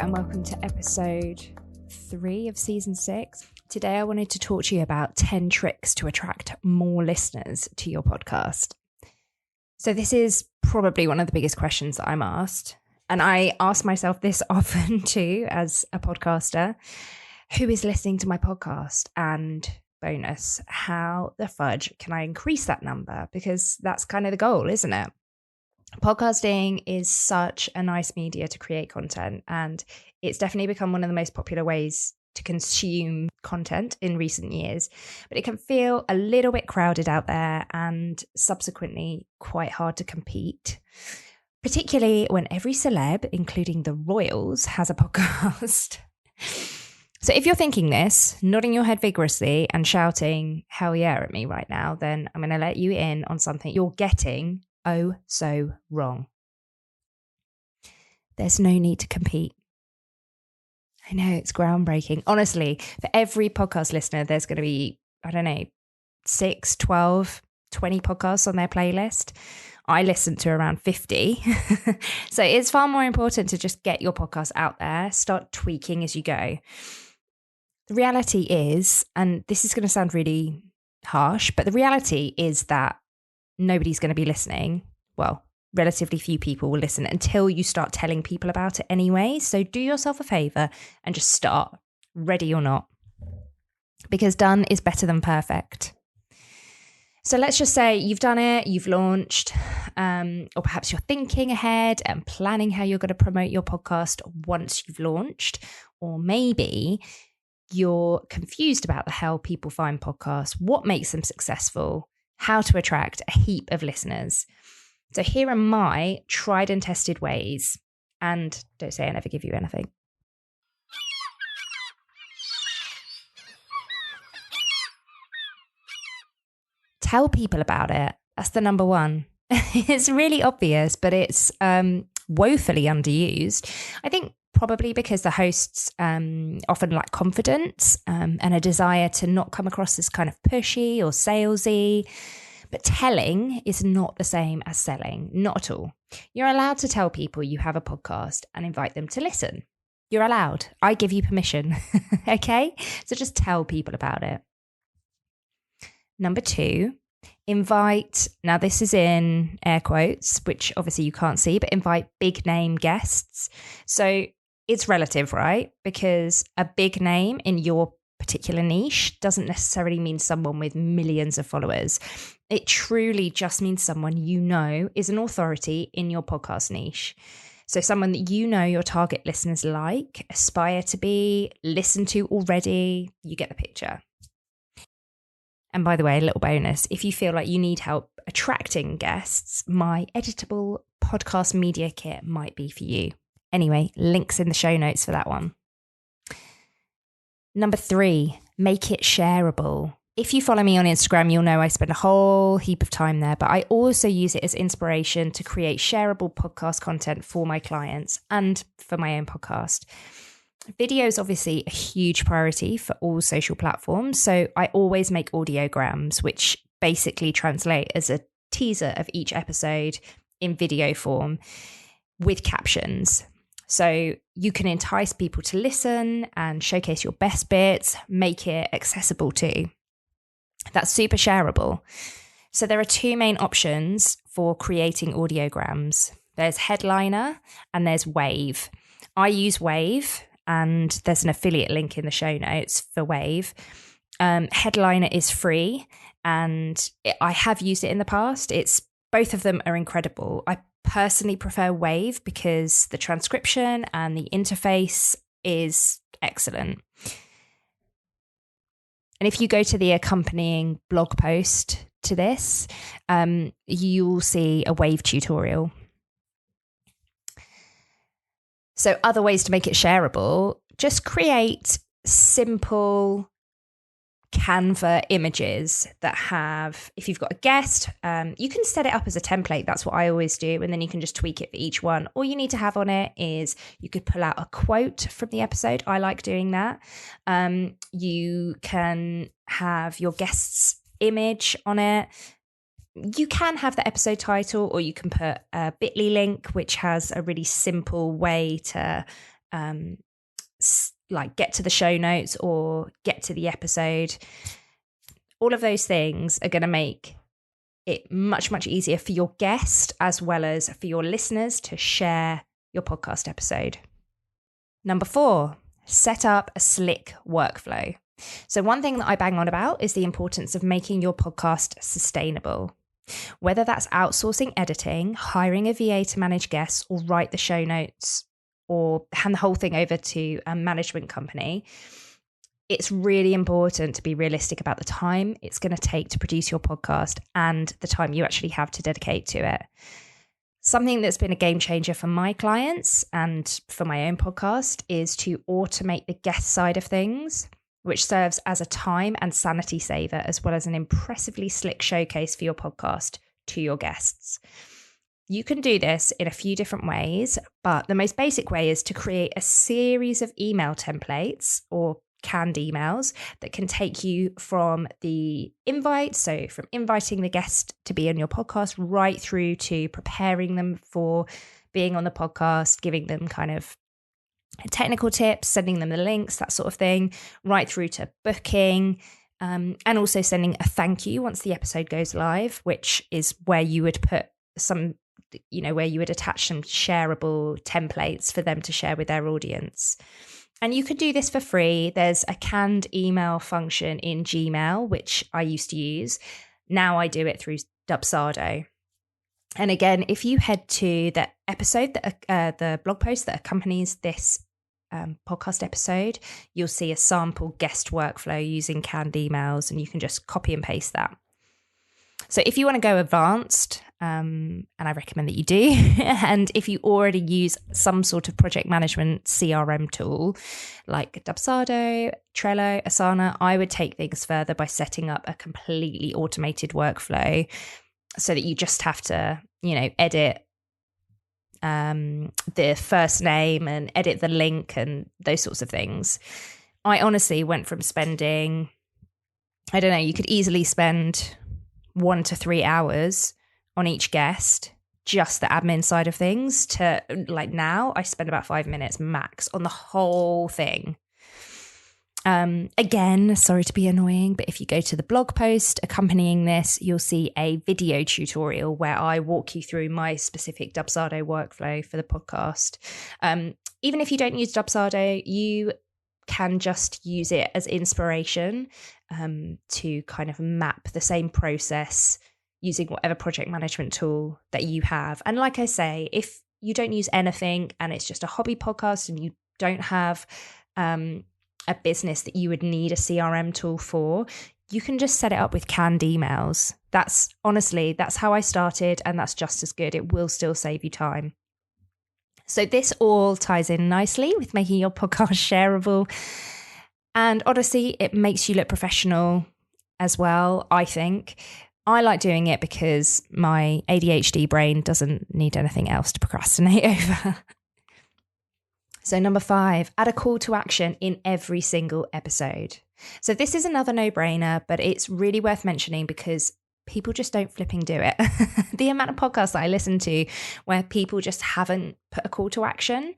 and welcome to episode 3 of season 6. Today I wanted to talk to you about 10 tricks to attract more listeners to your podcast. So this is probably one of the biggest questions that I'm asked, and I ask myself this often too as a podcaster. Who is listening to my podcast? And bonus, how the fudge can I increase that number? Because that's kind of the goal, isn't it? Podcasting is such a nice media to create content, and it's definitely become one of the most popular ways to consume content in recent years. But it can feel a little bit crowded out there and subsequently quite hard to compete, particularly when every celeb, including the royals, has a podcast. So if you're thinking this, nodding your head vigorously and shouting hell yeah at me right now, then I'm going to let you in on something you're getting oh so wrong. There's no need to compete. I know, it's groundbreaking. Honestly, for every podcast listener, there's going to be, 6, 12, 20 podcasts on their playlist. I listen to around 50. So it's far more important to just get your podcast out there, start tweaking as you go. The reality is, and this is going to sound really harsh, but the reality is that nobody's going to be listening. Well, relatively few people will listen until you start telling people about it anyway. So do yourself a favor and just start, ready or not, because done is better than perfect. So let's just say you've done it, you've launched, or perhaps you're thinking ahead and planning how you're going to promote your podcast once you've launched, or maybe you're confused about how people find podcasts, what makes them successful, how to attract a heap of listeners. So here are my tried and tested ways. And don't say I never give you anything. Tell people about it. That's the number one. It's really obvious, but it's woefully underused. I think probably because the hosts often lack confidence and a desire to not come across as kind of pushy or salesy. But telling is not the same as selling, not at all. You're allowed to tell people you have a podcast and invite them to listen. You're allowed. I give you permission, okay? So just tell people about it. Number 2, invite, now this is in air quotes, which obviously you can't see, but invite big name guests. So it's relative, right? Because a big name in your particular niche doesn't necessarily mean someone with millions of followers. It truly just means someone you know is an authority in your podcast niche. So someone that you know your target listeners like, aspire to be, listen to already. You get the picture. And by the way, a little bonus, if you feel like you need help attracting guests, my editable podcast media kit might be for you. Anyway, links in the show notes for that one. Number 3, make it shareable. If you follow me on Instagram, you'll know I spend a whole heap of time there, but I also use it as inspiration to create shareable podcast content for my clients and for my own podcast. Video is obviously a huge priority for all social platforms, so I always make audiograms, which basically translate as a teaser of each episode in video form with captions. So you can entice people to listen and showcase your best bits, make it accessible too. That's super shareable. So there are 2 main options for creating audiograms. There's Headliner and there's Wave. I use Wave, and there's an affiliate link in the show notes for Wave. Headliner is free, and I have used it in the past. Both of them are incredible. I personally prefer Wave because the transcription and the interface is excellent. And if you go to the accompanying blog post to this, you'll see a Wave tutorial. So other ways to make it shareable, just create simple Canva images that have, if you've got a guest, you can set it up as a template. That's what I always do. And then you can just tweak it for each one. All you need to have on it is you could pull out a quote from the episode. I like doing that. You can have your guest's image on it. You can have the episode title, or you can put a bit.ly link, which has a really simple way to like get to the show notes or get to the episode. All of those things are going to make it much, much easier for your guest as well as for your listeners to share your podcast episode. Number 4, set up a slick workflow. So one thing that I bang on about is the importance of making your podcast sustainable. Whether that's outsourcing editing, hiring a VA to manage guests or write the show notes or hand the whole thing over to a management company, it's really important to be realistic about the time it's going to take to produce your podcast and the time you actually have to dedicate to it. Something that's been a game changer for my clients and for my own podcast is to automate the guest side of things, which serves as a time and sanity saver, as well as an impressively slick showcase for your podcast to your guests. You can do this in a few different ways, but the most basic way is to create a series of email templates or canned emails that can take you from the invite, so from inviting the guest to be on your podcast, right through to preparing them for being on the podcast, giving them kind of technical tips, sending them the links, that sort of thing, right through to booking, and also sending a thank you once the episode goes live, which is where you would put some, where you would attach some shareable templates for them to share with their audience. And you can do this for free. There's a canned email function in Gmail, which I used to use. Now I do it through Dubsado. And again, if you head to the episode, the blog post that accompanies this podcast episode, you'll see a sample guest workflow using canned emails, and you can just copy and paste that. So if you want to go advanced, and I recommend that you do, and if you already use some sort of project management CRM tool like Dubsado, Trello, Asana, I would take things further by setting up a completely automated workflow so that you just have to, edit the first name and edit the link and those sorts of things. I honestly went from spending, you could easily spend 1 to 3 hours on each guest, just the admin side of things, to like now I spend about 5 minutes max on the whole thing. Again, sorry to be annoying, but if you go to the blog post accompanying this, you'll see a video tutorial where I walk you through my specific Dubsado workflow for the podcast. Even if you don't use Dubsado, you can just use it as inspiration to kind of map the same process using whatever project management tool that you have. And like I say, if you don't use anything and it's just a hobby podcast and you don't have a business that you would need a CRM tool for, you can just set it up with canned emails. That's how I started, and that's just as good. It will still save you time. So this all ties in nicely with making your podcast shareable. And honestly, it makes you look professional as well, I think. I like doing it because my ADHD brain doesn't need anything else to procrastinate over. So number 5, add a call to action in every single episode. So this is another no-brainer, but it's really worth mentioning because people just don't flipping do it. The amount of podcasts that I listen to where people just haven't put a call to action,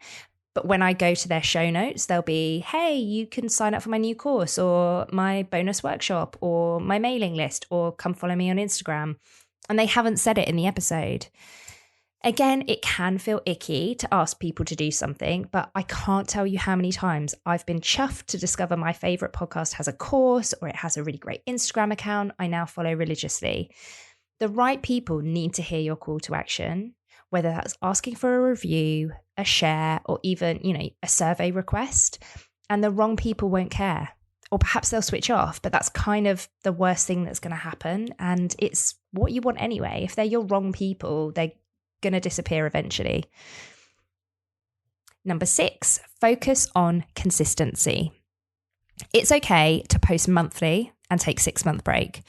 but when I go to their show notes, they'll be, hey, you can sign up for my new course or my bonus workshop or my mailing list or come follow me on Instagram. And they haven't said it in the episode. Again, it can feel icky to ask people to do something, but I can't tell you how many times I've been chuffed to discover my favorite podcast has a course or it has a really great Instagram account I now follow religiously. The right people need to hear your call to action, whether that's asking for a review, a share, or even, a survey request. And the wrong people won't care. Or perhaps they'll switch off, but that's kind of the worst thing that's going to happen. And it's what you want anyway. If they're your wrong people, they're going to disappear eventually. Number 6, focus on consistency. It's okay to post monthly and take 6-month break,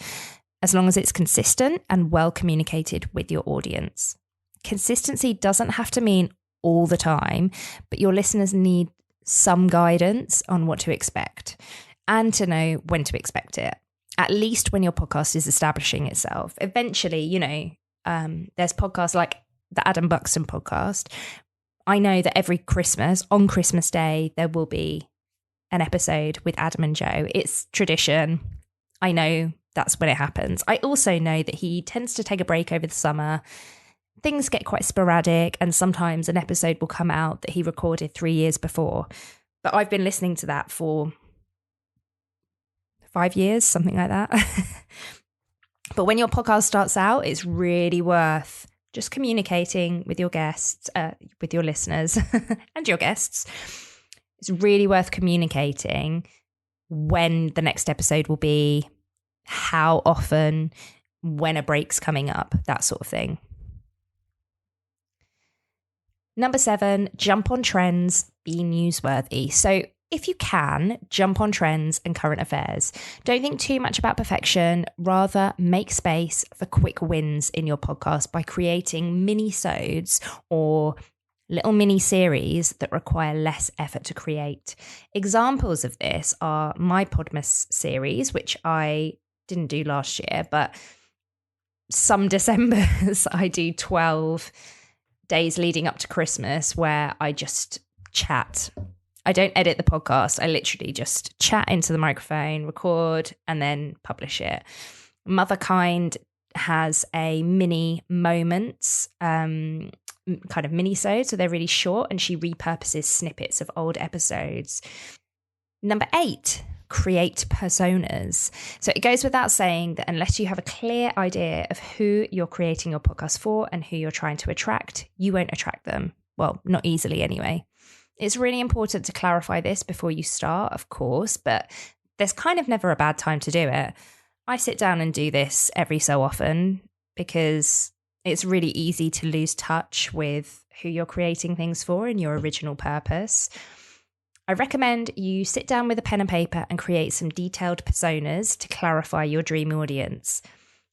as long as it's consistent and well communicated with your audience. Consistency doesn't have to mean all the time, but your listeners need some guidance on what to expect and to know when to expect it, at least when your podcast is establishing itself. Eventually, there's podcasts like the Adam Buxton podcast. I know that every Christmas, on Christmas Day, there will be an episode with Adam and Joe. It's tradition. I know that's when it happens. I also know that he tends to take a break over the summer. Things get quite sporadic, and sometimes an episode will come out that he recorded 3 years before. But I've been listening to that for 5 years, something like that. But when your podcast starts out, it's really worth just communicating with your guests, with your listeners and your guests. It's really worth communicating when the next episode will be, how often, when a break's coming up, that sort of thing. Number 7, jump on trends, be newsworthy. So if you can, jump on trends and current affairs. Don't think too much about perfection. Rather, make space for quick wins in your podcast by creating mini-sodes or little mini-series that require less effort to create. Examples of this are my Podmas series, which I didn't do last year, but some Decembers I do 12 days leading up to Christmas where I just chat. I don't edit the podcast. I literally just chat into the microphone, record, and then publish it. Motherkind has a mini moments kind of mini-sode, so they're really short, and she repurposes snippets of old episodes. Number 8, create personas. So it goes without saying that unless you have a clear idea of who you're creating your podcast for and who you're trying to attract, you won't attract them. Well, not easily anyway. It's really important to clarify this before you start, of course, but there's kind of never a bad time to do it. I sit down and do this every so often because it's really easy to lose touch with who you're creating things for and your original purpose. I recommend you sit down with a pen and paper and create some detailed personas to clarify your dream audience.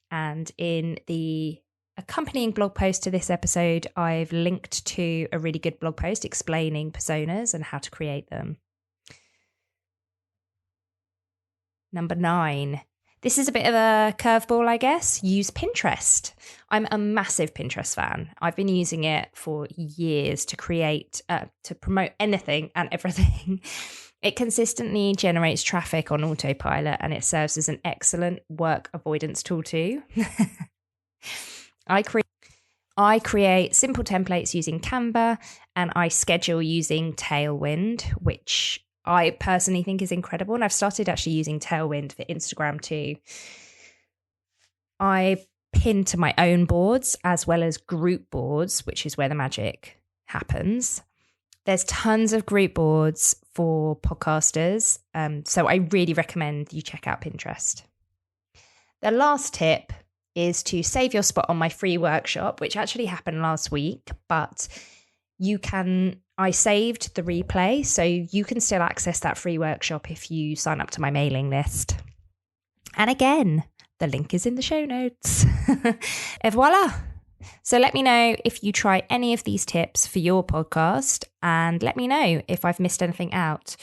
And in the accompanying blog post to this episode, I've linked to a really good blog post explaining personas and how to create them. Number 9. This is a bit of a curveball, I guess. Use Pinterest. I'm a massive Pinterest fan. I've been using it for years to create, to promote anything and everything. It consistently generates traffic on autopilot, and it serves as an excellent work avoidance tool too. I create simple templates using Canva, and I schedule using Tailwind, which I personally think is incredible. And I've started actually using Tailwind for Instagram too. I pin to my own boards as well as group boards, which is where the magic happens. There's tons of group boards for podcasters. So I really recommend you check out Pinterest. The last tip is to save your spot on my free workshop, which actually happened last week, but I saved the replay, so you can still access that free workshop if you sign up to my mailing list. And again, the link is in the show notes. Et voila. So let me know if you try any of these tips for your podcast, and let me know if I've missed anything out.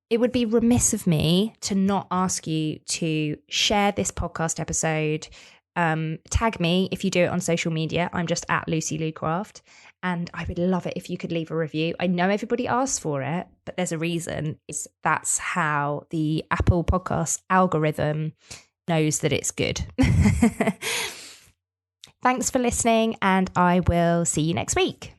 It would be remiss of me to not ask you to share this podcast episode. Tag me if you do it on social media. I'm just at Lucy Lucraft, and I would love it if you could leave a review. I know everybody asks for it, but there's a reason. That's how the Apple Podcast algorithm knows that it's good. Thanks for listening, and I will see you next week.